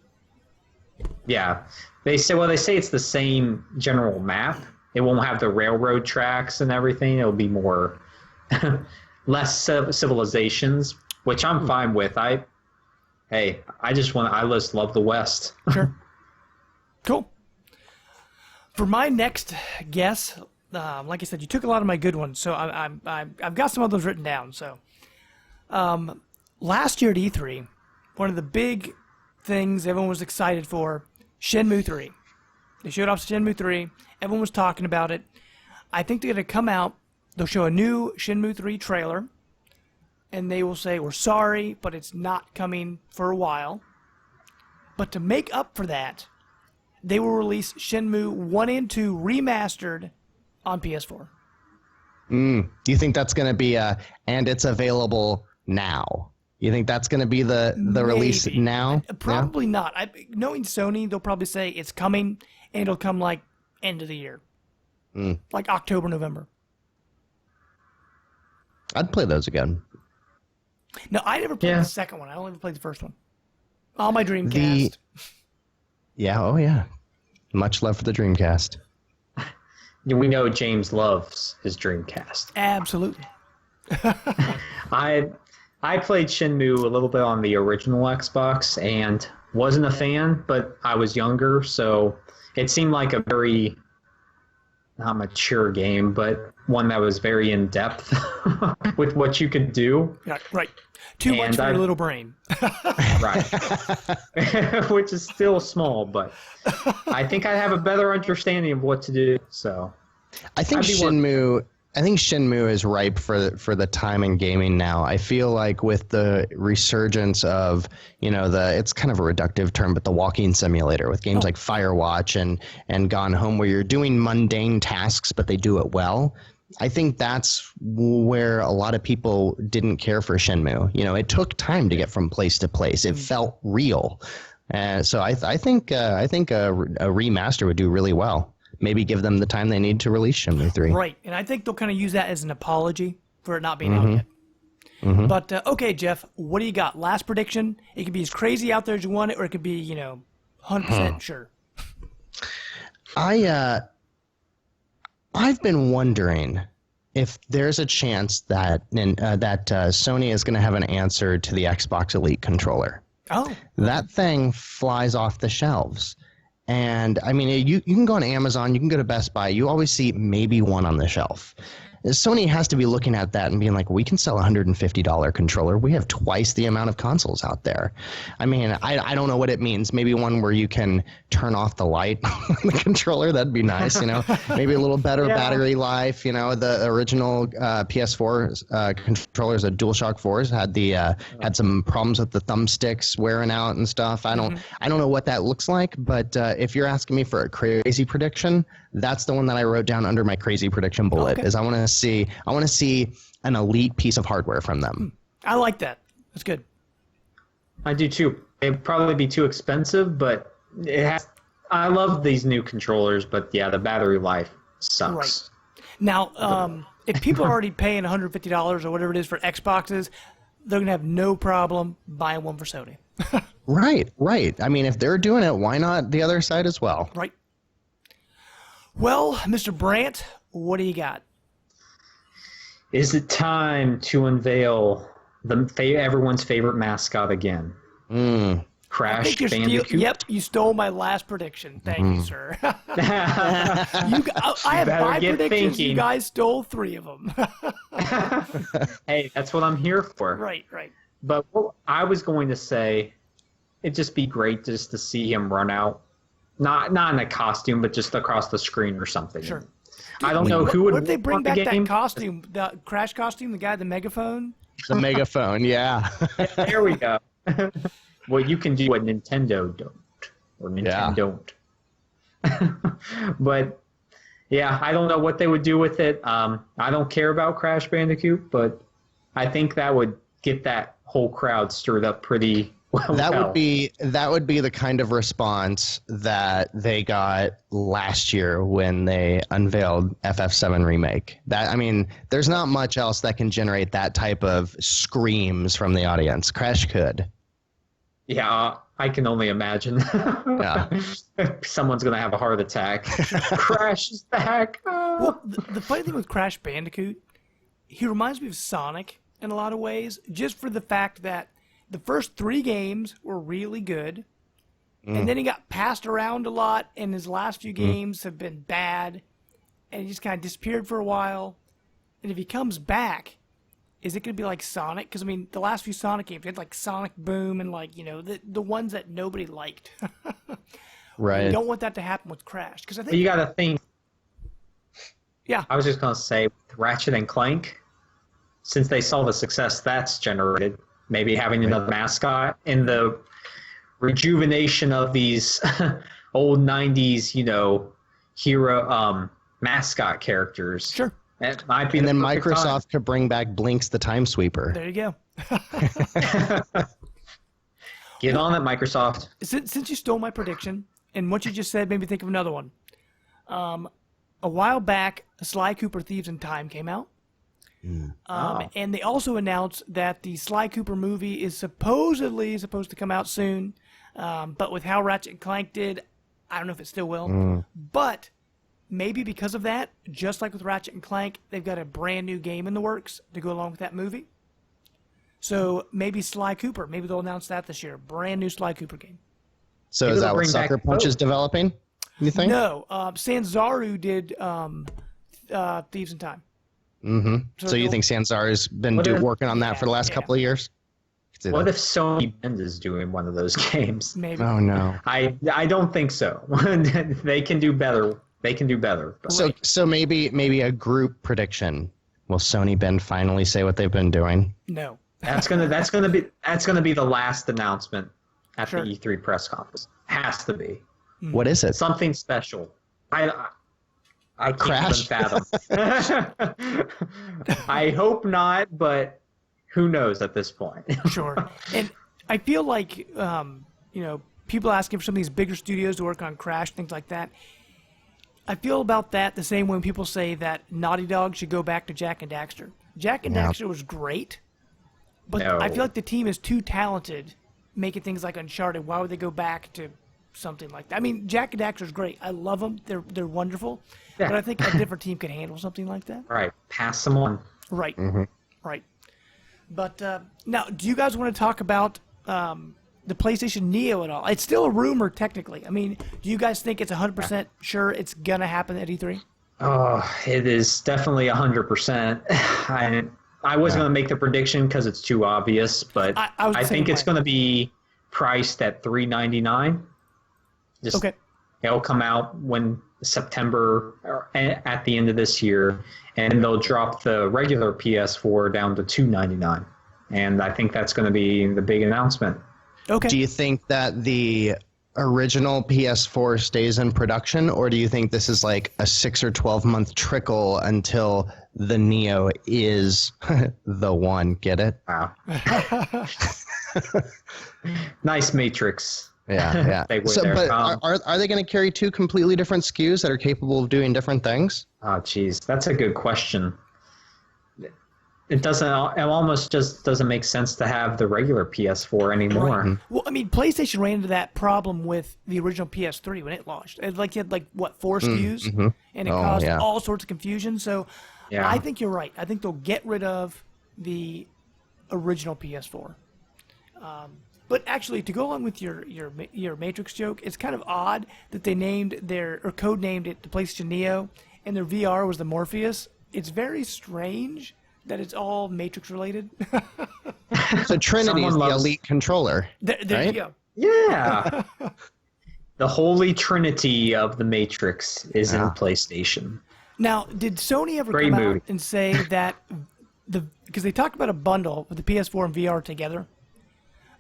Yeah. They say it's the same general map. It won't have the railroad tracks and everything. It'll be more less civilizations, which I'm fine with. I just love the West. Sure. Cool. For my next guess, like I said, you took a lot of my good ones, so I've got some of those written down. So, last year at E3, one of the big things everyone was excited for, Shenmue 3. They showed off Shenmue 3. Everyone was talking about it. I think they're going to come out. They'll show a new Shenmue 3 trailer, and they will say, we're sorry, but it's not coming for a while. But to make up for that, they will release Shenmue 1 and 2 remastered on PS4. Do you think that's going to be and it's available now? You think that's going to be the release now? Probably not. Knowing Sony, they'll probably say it's coming, and it'll come like end of the year. Like October, November. I'd play those again. No, I never played the second one. I only ever played the first one. On my Dreamcast. Yeah. Much love for the Dreamcast. We know James loves his Dreamcast. Absolutely. I played Shenmue a little bit on the original Xbox and wasn't a fan, but I was younger, so it seemed like a very not mature game, but one that was very in depth with what you could do. Yeah, right. Too much for your little brain. Right. Which is still small, but I think I have a better understanding of what to do. So I think Shenmue is ripe for the time in gaming now. I feel like with the resurgence of, it's kind of a reductive term, but the walking simulator with games like Firewatch and Gone Home, where you're doing mundane tasks, but they do it well. I think that's where a lot of people didn't care for Shenmue. It took time to get from place to place. It felt real. And so I think a remaster would do really well. Maybe give them the time they need to release Shenmue 3. Right, and I think they'll kind of use that as an apology for it not being out yet. Mm-hmm. But, okay, Jeff, what do you got? Last prediction? It could be as crazy out there as you want it, or it could be, 100% sure. I've been wondering if there's a chance that Sony is going to have an answer to the Xbox Elite controller. Oh. That thing flies off the shelves. And, I mean, you can go on Amazon, you can go to Best Buy, you always see maybe one on the shelf. Sony has to be looking at that and being like, we can sell a $150 controller. We have twice the amount of consoles out there. I mean, I don't know what it means. Maybe one where you can turn off the light on the controller. That'd be nice, Maybe a little better battery life. The original PS4 controllers, the DualShock 4s, had some problems with the thumbsticks wearing out and stuff. I don't know what that looks like, but if you're asking me for a crazy prediction, that's the one that I wrote down under my crazy prediction bullet. Okay. Is I want to see an Elite piece of hardware from them. I like that. That's good. I do too. It'd probably be too expensive, but I love these new controllers, but yeah, the battery life sucks. Right. Now, if people are already paying $150 or whatever it is for Xboxes, they're going to have no problem buying one for Sony. Right. I mean, if they're doing it, why not the other side as well? Right. Well, Mr. Brandt, what do you got? Is it time to unveil everyone's favorite mascot again? Crash Bandicoot? Yep, you stole my last prediction. Thank you, sir. I have 5 predictions. Thinking. You guys stole 3 of them. Hey, that's what I'm here for. Right. But what I was going to say, it'd just be great just to see him run out. Not in a costume, but just across the screen or something. Sure. I don't know who would. What if they bring back that costume, the Crash costume, the guy with the megaphone? The megaphone, yeah. There we go. Well, you can do what Nintendo don't, or Nintendo don't. But yeah, I don't know what they would do with it. I don't care about Crash Bandicoot, but I think that would get that whole crowd stirred up pretty well. That would be the kind of response that they got last year when they unveiled FF7 Remake. There's not much else that can generate that type of screams from the audience. Crash could. Yeah, I can only imagine. Yeah. Someone's going to have a heart attack. Crash is back. Well, the funny thing with Crash Bandicoot, he reminds me of Sonic in a lot of ways, just for the fact that the first 3 games were really good, and then he got passed around a lot, and his last few games have been bad, and he just kind of disappeared for a while. And if he comes back, is it going to be like Sonic? Because, the last few Sonic games, we had like Sonic Boom and the ones that nobody liked. Right. We don't want that to happen with Crash. Because I think you got to think. Yeah. I was just going to say, with Ratchet and Clank, since they saw the success that's generated, maybe having another mascot and the rejuvenation of these old 90s, hero mascot characters. Sure. That might be and then Microsoft time. Could bring back Blinks the Time Sweeper. There you go. Get on it, Microsoft. Since you stole my prediction, and what you just said made me think of another one. A while back, Sly Cooper Thieves in Time came out. And they also announced that the Sly Cooper movie is supposedly supposed to come out soon. But with how Ratchet and Clank did, I don't know if it still will. But maybe because of that, just like with Ratchet and Clank, they've got a brand new game in the works to go along with that movie. So maybe Sly Cooper, maybe they'll announce that this year. Brand new Sly Cooper game. So maybe is that what Sucker Punch is developing, you think? No. Sanzaru did Thieves in Time. Mm-hmm. So you think Sanzaru's been working on that for the last couple of years? What if Sony Bend is doing one of those games? Maybe. Oh, no. I don't think so. They can do better. They can do better. But. So maybe a group prediction. Will Sony Bend finally say what they've been doing? No. That's gonna be the last announcement at the E3 press conference. Has to be. What is it? Something special. I can't Crash? even fathom. I hope not, but who knows at this point. Sure. And I feel like, people asking for some of these bigger studios to work on Crash, things like that. I feel about that the same way when people say that Naughty Dog should go back to Jak and Daxter. Jak and Daxter was great, but I feel like the team is too talented making things like Uncharted. Why would they go back to something like that? I mean, Jak and Daxter is great. I love them. They're wonderful. Yeah. But I think a different team could handle something like that. Right. Pass them on. Right. Right. But now, do you guys want to talk about the PlayStation Neo at all? It's still a rumor, technically. I mean, do you guys think it's 100% sure it's going to happen at E3? Oh, it is definitely 100%. I wasn't going to make the prediction because it's too obvious, but I think it's going to be priced at $399. Okay. It'll come out when September or at the end of this year, and they'll drop the regular PS4 down to $299. And I think that's going to be the big announcement. Okay. Do you think that the original PS4 stays in production, or do you think this is like a 6 or 12 month trickle until the Neo is the one? Get it? Wow. Nice Matrix. Yeah. But are they going to carry two completely different SKUs that are capable of doing different things? Oh, geez, that's a good question. It almost just doesn't make sense to have the regular PS4 anymore. Right. Well, I mean, PlayStation ran into that problem with the original PS3 when it launched. It had 4 SKUs, and it caused all sorts of confusion. So I think you're right. I think they'll get rid of the original PS4. But actually, to go along with your Matrix joke, it's kind of odd that they codenamed it the PlayStation Neo, and their VR was the Morpheus. It's very strange that it's all Matrix related. So Trinity is the elite controller. There right? you go. Yeah. The holy trinity of the Matrix is in PlayStation. Now, did Sony ever come out and say that because they talked about a bundle with the PS4 and VR together?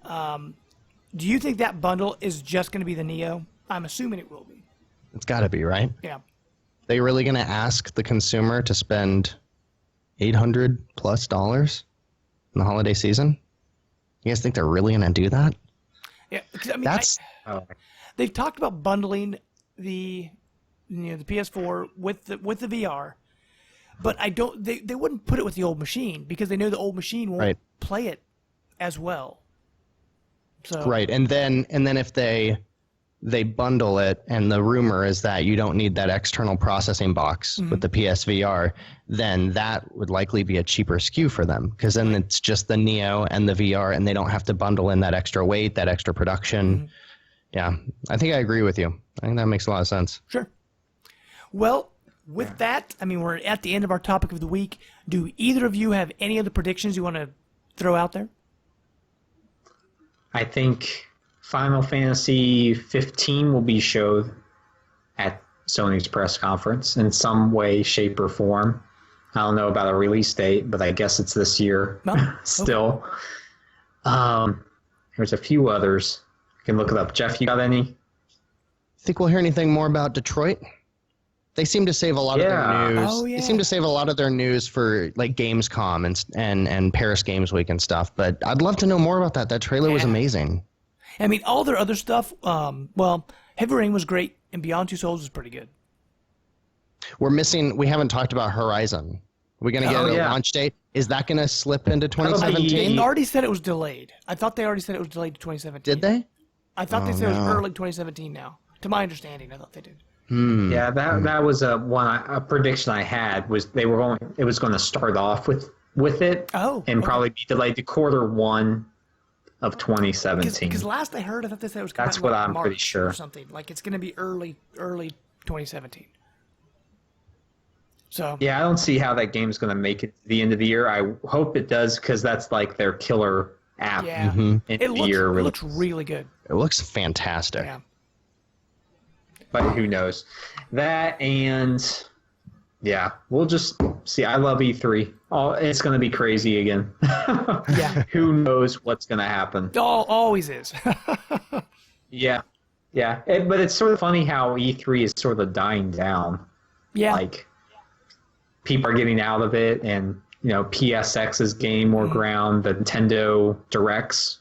Do you think that bundle is just going to be the Neo? I'm assuming it will be. It's got to be, right? Yeah. They really going to ask the consumer to spend $800+ in the holiday season? You guys think they're really going to do that? Yeah, I mean, they've talked about bundling the PS4 with the VR, but they wouldn't put it with the old machine because they know the old machine won't play it as well. So. Right, and then if they bundle it, and the rumor is that you don't need that external processing box with the PSVR, then that would likely be a cheaper SKU for them, because then it's just the Neo and the VR, and they don't have to bundle in that extra weight, that extra production. Yeah, I think I agree with you. I think that makes a lot of sense. Sure. Well, with that, I mean, we're at the end of our topic of the week. Do either of you have any other predictions you want to throw out there? I think Final Fantasy 15 will be showed at Sony's press conference in some way, shape, or form. I don't know about a release date, but I guess it's this year still. Okay. There's a few others. You can look it up. Jeff, you got any? Think we'll hear anything more about Detroit? They seem to save a lot of their news. Oh, yeah. They seem to save a lot of their news for like Gamescom and Paris Games Week and stuff. But I'd love to know more about that. That trailer was amazing. I mean, all their other stuff, Heavy Rain was great, and Beyond Two Souls was pretty good. We haven't talked about Horizon. We're going to get a launch date. Is that going to slip into 2017? They already said it was delayed. I thought they already said it was delayed to 2017. Did they? I thought they said it was early 2017 now. To my understanding, I thought they did. Yeah, that was a prediction I had, was it was going to start off with it and probably be delayed to Q1 of 2017. Because last I heard, I thought they said it was coming That's what I'm March pretty sure. Or something. Like it's going to be early 2017. So yeah, I don't see how that game's going to make it to the end of the year. I hope it does, because that's like their killer app. Yeah, it looks really good. It looks fantastic. Yeah. But who knows? That, and yeah, we'll just see. I love E3. It's going to be crazy again. Yeah. Who knows what's going to happen? Always is. Yeah. But it's sort of funny how E3 is sort of dying down. Yeah. Like, people are getting out of it, and PSX is gaining more ground. The Nintendo Directs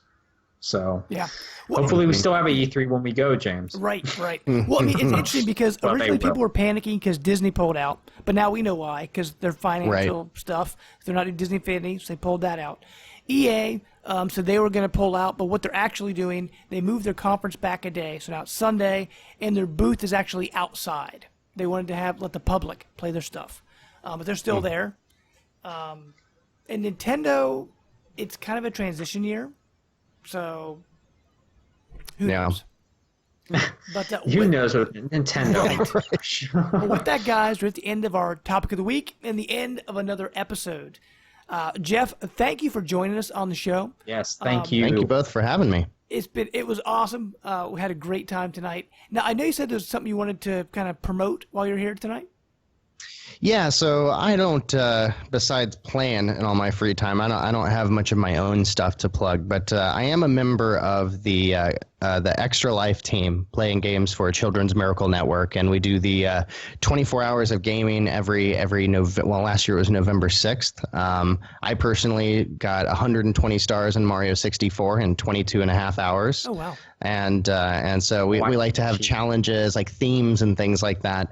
So Yeah. Well, hopefully we still have a E3 when we go, James. Right. Well, I mean, it's interesting because Well, they originally will. people were panicking because Disney pulled out, but now we know why, because their financial stuff. They're not doing Disney Infinity, so they pulled that out. EA said they were going to pull out, but what they're actually doing, they moved their conference back a day, so now it's Sunday, and their booth is actually outside. They wanted to let the public play their stuff, but they're still there. And Nintendo, it's kind of a transition year, so who knows? But Who knows what Nintendo? Well, with that, guys, we're at the end of our topic of the week and the end of another episode. Jeff, thank you for joining us on the show. Yes, thank you. Thank you both for having me. It was awesome. We had a great time tonight. Now, I know you said there's something you wanted to kind of promote while you're here tonight. Yeah, so I don't. Besides playing in all my free time, I don't have much of my own stuff to plug. But I am a member of the Extra Life team, playing games for Children's Miracle Network, and we do the 24 hours of gaming every November. Well, last year it was November 6th. I personally got 120 stars in Mario 64 in 22 and a half hours. Oh wow! And so we like to have challenges like themes and things like that.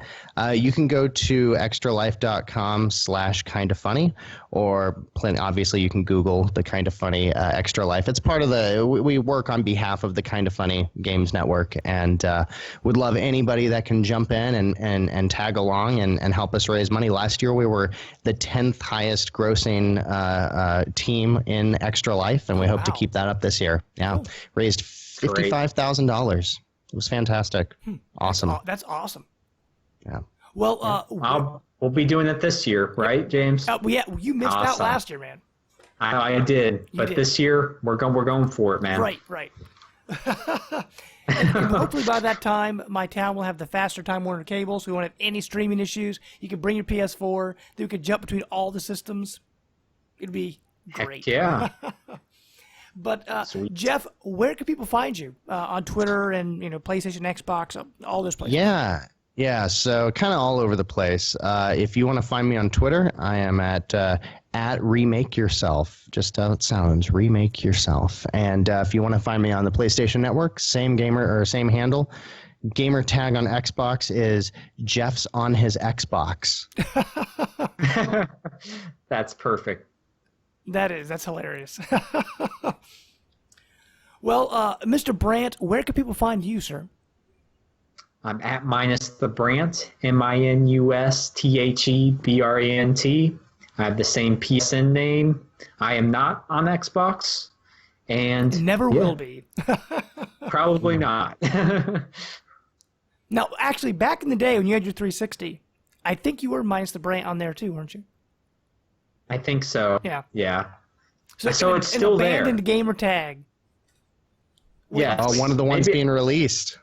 You can go to extralife.com/kindafunny, or obviously you can Google the Kind of Funny Extra Life. It's part of we work on behalf of the Kind of Funny Games Network, and would love anybody that can jump in and tag along and help us raise money. Last year we were the 10th highest grossing team in Extra Life, and we hope to keep that up this year. Yeah, Cool. Raised $55,000. It was fantastic. Awesome. That's awesome. Yeah. Well, we'll be doing it this year, right, James? you missed out Awesome. last year, man. I did, but did. this year we're going for it, man. Right. and hopefully by that time, my town will have the faster Time Warner cable, so we won't have any streaming issues. You can bring your PS4. Then we could jump between all the systems. It'd be great. Heck yeah. But Jeff, where can people find you on Twitter and PlayStation, Xbox, all those places? Yeah. So kind of all over the place. If you want to find me on Twitter, I am at Remake Yourself. Just how it sounds, Remake Yourself. And if you want to find me on the PlayStation Network, same handle. Gamer tag on Xbox is Jeff's on his Xbox. That's perfect. That's hilarious. Well, Mr. Brandt, where can people find you, sir? I'm at _the_Brandt, MINUSTHEBRANT. I have the same PSN name. I am not on Xbox, and Never will be. Probably not. Now, actually, back in the day when you had your 360, I think you were _the_Brandt on there too, weren't you? I think so. Yeah. So it's still there. Abandoned gamer tag. Yeah. One of the ones being released.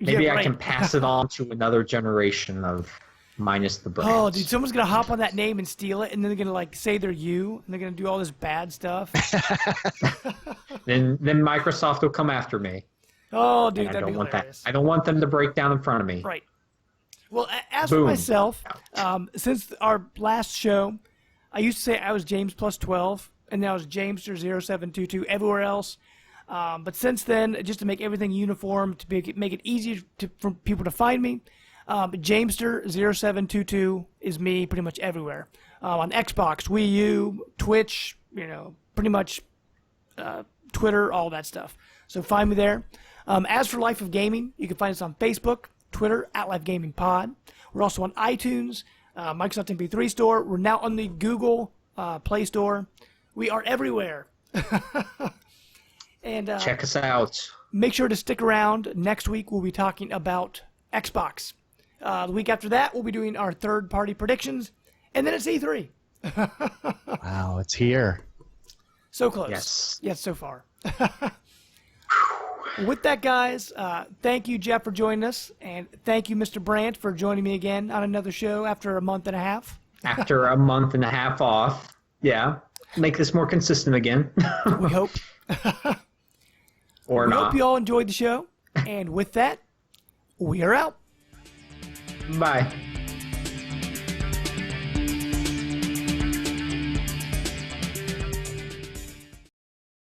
Maybe Yeah, I right. can pass it on to another generation of _the_Brandt. Oh, dude, someone's gonna hop on that name and steal it, and then they're gonna say they're you, and they're gonna do all this bad stuff. Then Microsoft will come after me. Oh, dude, I that'd don't be want hilarious. that. I don't want them to break down in front of me. Right. Well, as for Boom. myself, since our last show, I used to say I was James plus 12, and now it's Jamester0722 everywhere else. But since then, just to make everything uniform, to make it easier for people to find me, Jamester0722 is me pretty much everywhere. On Xbox, Wii U, Twitch, pretty much Twitter, all that stuff. So find me there. As for Life of Gaming, you can find us on Facebook, Twitter, @LifeGamingPod. We're also on iTunes, Microsoft MP3 Store. We're now on the Google Play Store. We are everywhere. And Check us out. make sure to stick around. Next week, we'll be talking about Xbox. The week after that, we'll be doing our third-party predictions. And then it's E3. Wow, it's here. So close. Yes. Yes, so far. With that, guys, thank you, Jeff, for joining us. And thank you, Mr. Brandt, for joining me again on another show after a month and a half. After a month and a half off. Yeah. Make this more consistent again. We hope. Or We not. hope you all enjoyed the show. And with that, we are out. Bye.